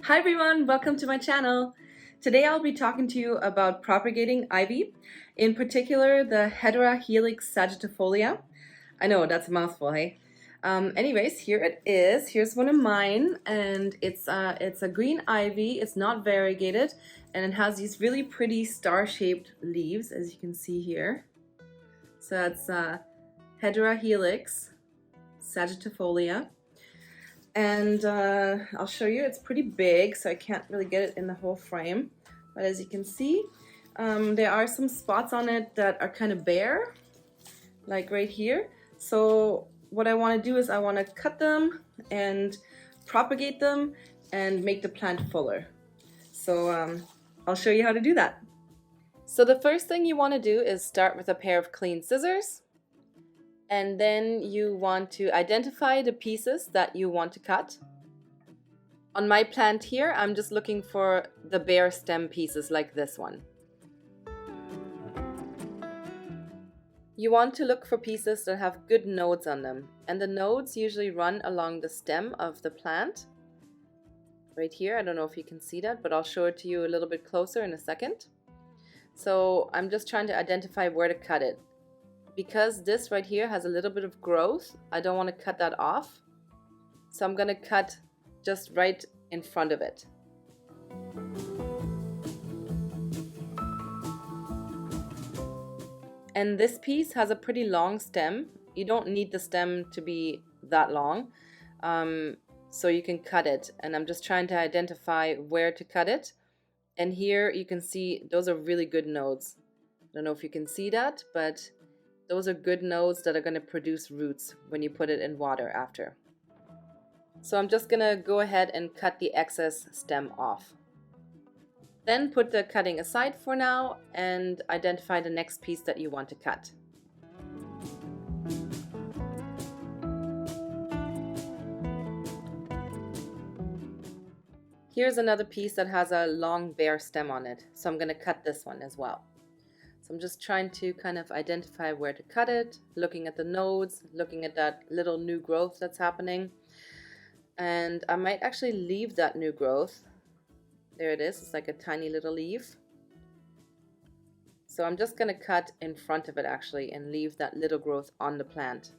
Hi everyone, welcome to my channel. Today I'll be talking to you about propagating ivy, in particular the Hedera Helix Sagittifolia. I know, that's a mouthful, hey? Anyways, here it is. Here's one of mine, and it's a green ivy. It's not variegated, and it has these really pretty star-shaped leaves, as you can see here. So that's Hedera Helix Sagittifolia. And I'll show you, it's pretty big, so I can't really get it in the whole frame. But as you can see, there are some spots on it that are kind of bare, like right here. So what I want to do is I want to cut them and propagate them and make the plant fuller. So I'll show you how to do that. So the first thing you want to do is start with a pair of clean scissors. And then you want to identify the pieces that you want to cut. On my plant here, I'm just looking for the bare stem pieces like this one. You want to look for pieces that have good nodes on them, and the nodes usually run along the stem of the plant. Right here, I don't know if you can see that, but I'll show it to you a little bit closer in a second. So I'm just trying to identify where to cut it. Because this right here has a little bit of growth, I don't want to cut that off. So I'm going to cut just right in front of it. And this piece has a pretty long stem. You don't need the stem to be that long, so you can cut it. And I'm just trying to identify where to cut it. And here you can see those are really good nodes. I don't know if you can see that, but those are good nodes that are going to produce roots when you put it in water after. So I'm just going to go ahead and cut the excess stem off. Then put the cutting aside for now and identify the next piece that you want to cut. Here's another piece that has a long bare stem on it, so I'm going to cut this one as well. So I'm just trying to kind of identify where to cut it, looking at the nodes, looking at that little new growth that's happening. And I might actually leave that new growth. There it is, it's like a tiny little leaf. So I'm just going to cut in front of it actually and leave that little growth on the plant,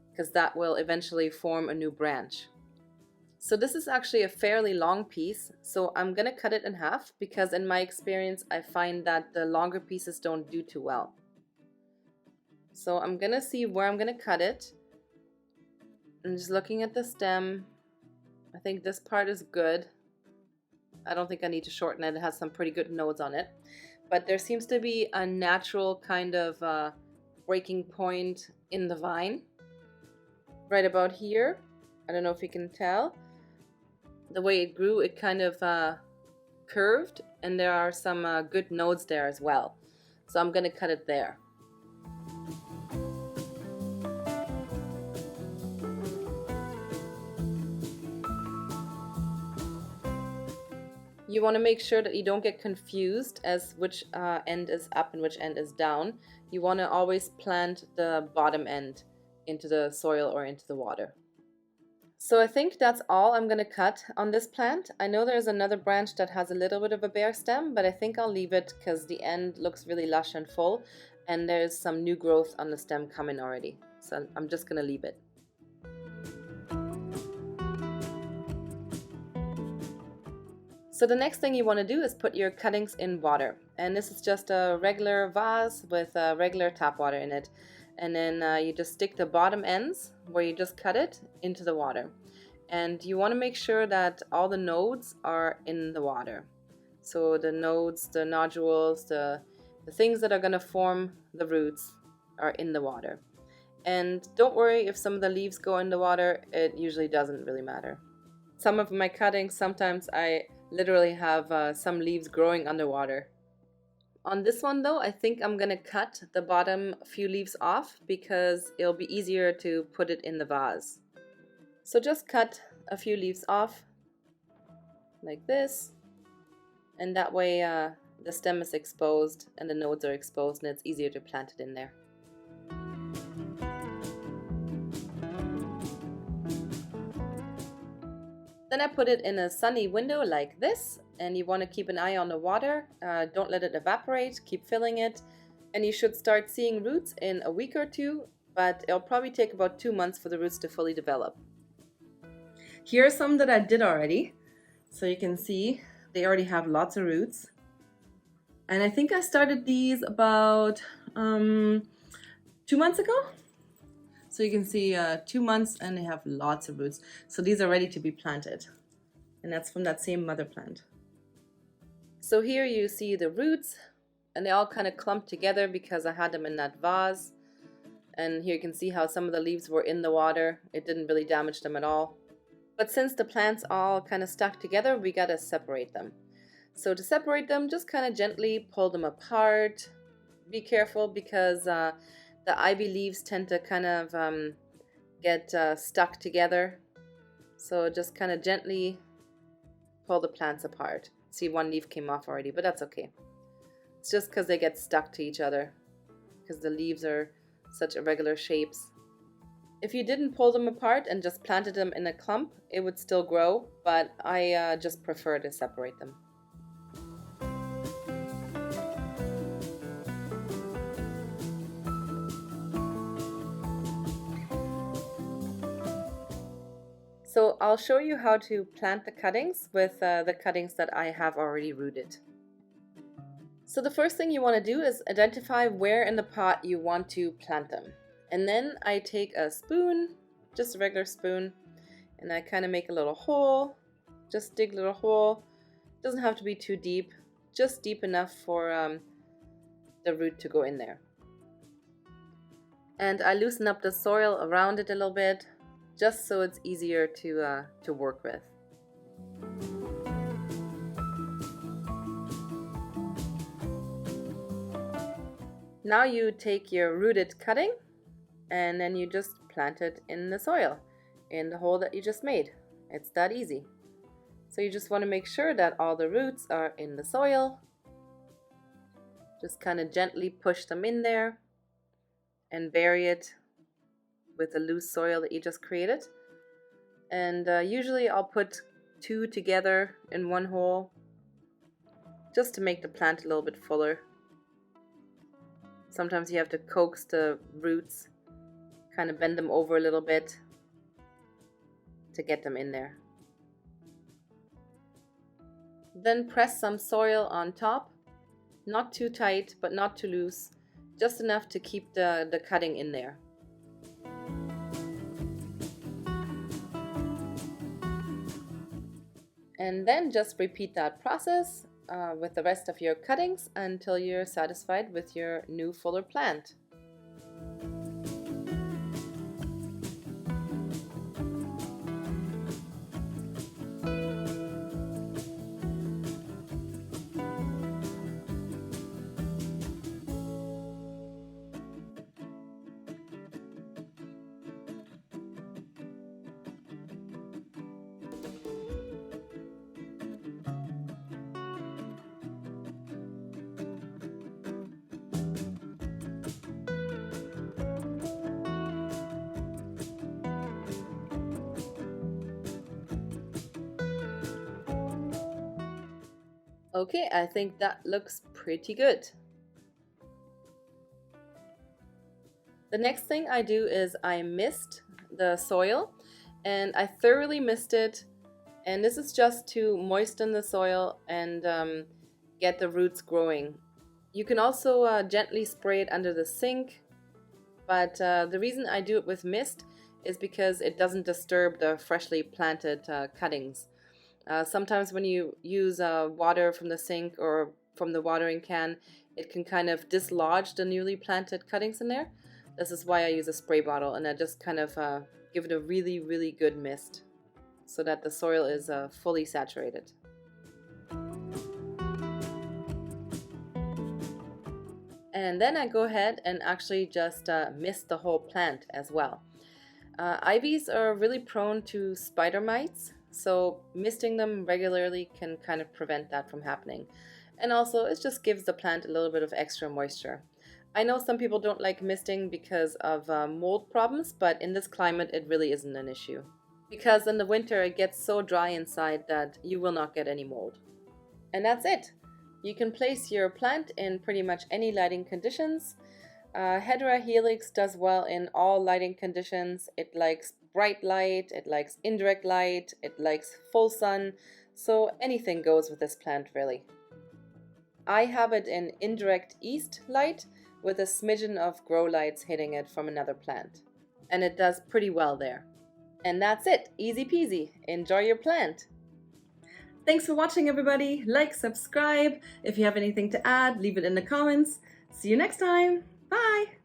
because that will eventually form a new branch. So this is actually a fairly long piece, so I'm going to cut it in half because in my experience I find that the longer pieces don't do too well. So I'm going to see where I'm going to cut it. I'm just looking at the stem. I think this part is good. I don't think I need to shorten it. It has some pretty good nodes on it. But there seems to be a natural kind of breaking point in the vine. Right about here. I don't know if you can tell. The way it grew, it kind of curved, and there are some good nodes there as well. So I'm going to cut it there. You want to make sure that you don't get confused as which end is up and which end is down. You want to always plant the bottom end into the soil or into the water. So I think that's all I'm going to cut on this plant. I know there's another branch that has a little bit of a bare stem, but I think I'll leave it because the end looks really lush and full, and there's some new growth on the stem coming already. So I'm just going to leave it. So the next thing you want to do is put your cuttings in water, and this is just a regular vase with regular tap water in it. And then you just stick the bottom ends where you just cut it into the water. And you want to make sure that all the nodes are in the water. So the nodes, the nodules, the things that are going to form the roots are in the water. And don't worry if some of the leaves go in the water, it usually doesn't really matter. Some of my cuttings, sometimes I literally have some leaves growing underwater. On this one though, I think I'm going to cut the bottom few leaves off because it'll be easier to put it in the vase. So just cut a few leaves off like this, and that way the stem is exposed and the nodes are exposed and it's easier to plant it in there. Then I put it in a sunny window like this, and you want to keep an eye on the water. Don't let it evaporate, keep filling it, and you should start seeing roots in a week or two, but it'll probably take about 2 months for the roots to fully develop. Here are some that I did already. So you can see they already have lots of roots. And I think I started these about 2 months ago. So you can see 2 months and they have lots of roots. So these are ready to be planted. And that's from that same mother plant. So here you see the roots, and they all kind of clumped together because I had them in that vase. And here you can see how some of the leaves were in the water. It didn't really damage them at all. But since the plants all kind of stuck together, we gotta separate them. So to separate them, just kind of gently pull them apart. Be careful because the ivy leaves tend to kind of get stuck together. So just kind of gently pull the plants apart. See, one leaf came off already, but that's okay. It's just because they get stuck to each other because the leaves are such irregular shapes. If you didn't pull them apart and just planted them in a clump, it would still grow, but I just prefer to separate them. So I'll show you how to plant the cuttings with the cuttings that I have already rooted. So the first thing you want to do is identify where in the pot you want to plant them. And then I take a spoon, just a regular spoon, and I kind of make a little hole. Just dig a little hole. Doesn't have to be too deep, just deep enough for the root to go in there. And I loosen up the soil around it a little bit, just so it's easier to work with. Now you take your rooted cutting and then you just plant it in the soil, in the hole that you just made. It's that easy. So you just want to make sure that all the roots are in the soil. Just kind of gently push them in there and bury it with the loose soil that you just created. And usually I'll put 2 together in one hole just to make the plant a little bit fuller. Sometimes you have to coax the roots, kind of bend them over a little bit to get them in there. Then press some soil on top, not too tight but not too loose, just enough to keep the cutting in there. And then just repeat that process with the rest of your cuttings until you're satisfied with your new fuller plant. Okay, I think that looks pretty good. The next thing I do is I mist the soil, and I thoroughly mist it, and this is just to moisten the soil and get the roots growing. You can also gently spray it under the sink, but the reason I do it with mist is because it doesn't disturb the freshly planted cuttings. Sometimes when you use water from the sink or from the watering can, it can kind of dislodge the newly planted cuttings in there. This is why I use a spray bottle, and I just kind of give it a really, really good mist so that the soil is fully saturated. And then I go ahead and actually just mist the whole plant as well. Ivies are really prone to spider mites, so misting them regularly can kind of prevent that from happening. And also it just gives the plant a little bit of extra moisture. I know some people don't like misting because of mold problems, but in this climate it really isn't an issue. because in the winter it gets so dry inside that you will not get any mold. And that's it. You can place your plant in pretty much any lighting conditions. Hedera Helix does well in all lighting conditions. It likes bright light, it likes indirect light, it likes full sun, so anything goes with this plant really. I have it in indirect east light with a smidgen of grow lights hitting it from another plant. And it does pretty well there. And that's it, easy peasy. Enjoy your plant. Thanks for watching, everybody. Like, subscribe. If you have anything to add, leave it in the comments. See you next time. Bye.